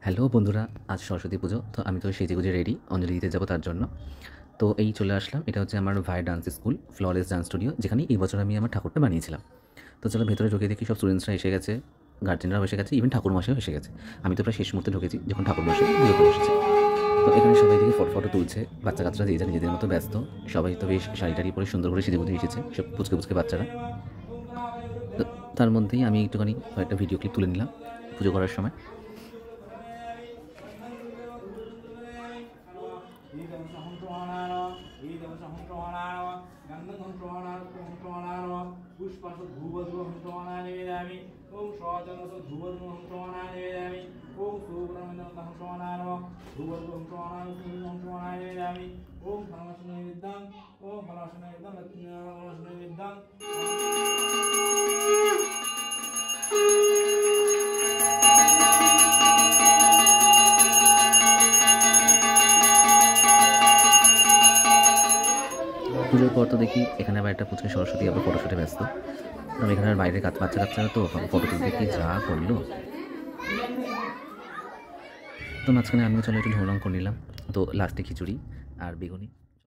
Hello বন্ধুরা, আজ সরস্বতী পুজো। তো আমি তো সেজেগুজে রেডি, অঞ্জলি দিতে যাবো তার জন্য। তো এই চলে আসলাম। এটা হচ্ছে আমার ভাই ডান্স স্কুল, ফ্লরেস ডান্স স্টুডিও, যেখানে এই বছর আমি আমার ঠাকুরটা বানিয়েছিলাম। তো চলো ভেতরে ঢুকে দেখি, সব স্টুডেন্টসরা এসে গেছে, গার্জেনরাও এসে গেছে, ইভেন ঠাকুরমশাইও এসে গেছে। আমি তো প্রায় শেষ মুহূর্তে ঢুকেছি, যখন ঠাকুরমশাই বিয়ে করে এসেছে। তো এখানে সবাই দিকে ফটো তুলছে, বাচ্চা কাচ্চারা যে যার নিজেদের মতো ব্যস্ত। সবাই তো বেশ শাড়ি টাড়ি পরে সুন্দর করে সেজেগুজে এসেছে, সব পুচকে পুচকে বাচ্চারা। তো তার মধ্যেই আমি একটুখানি একটা ভিডিও ক্লিপ তুলে নিলাম পুজো করার সময়। পুজোর পর তো দেখি এখানে আবার একটা পুচকে সরস্বতী আবার ফটোশুটে ব্যস্ত। আমি এখানে বাইরে বাচ্চা কাচ্চারা তো ফটো তুলতে কি যা করলো। তো মাঝখানে আমিও চলো একটু ঢোলং করে নিলাম। তো লাস্টে খিচুড়ি আর বেগুনি।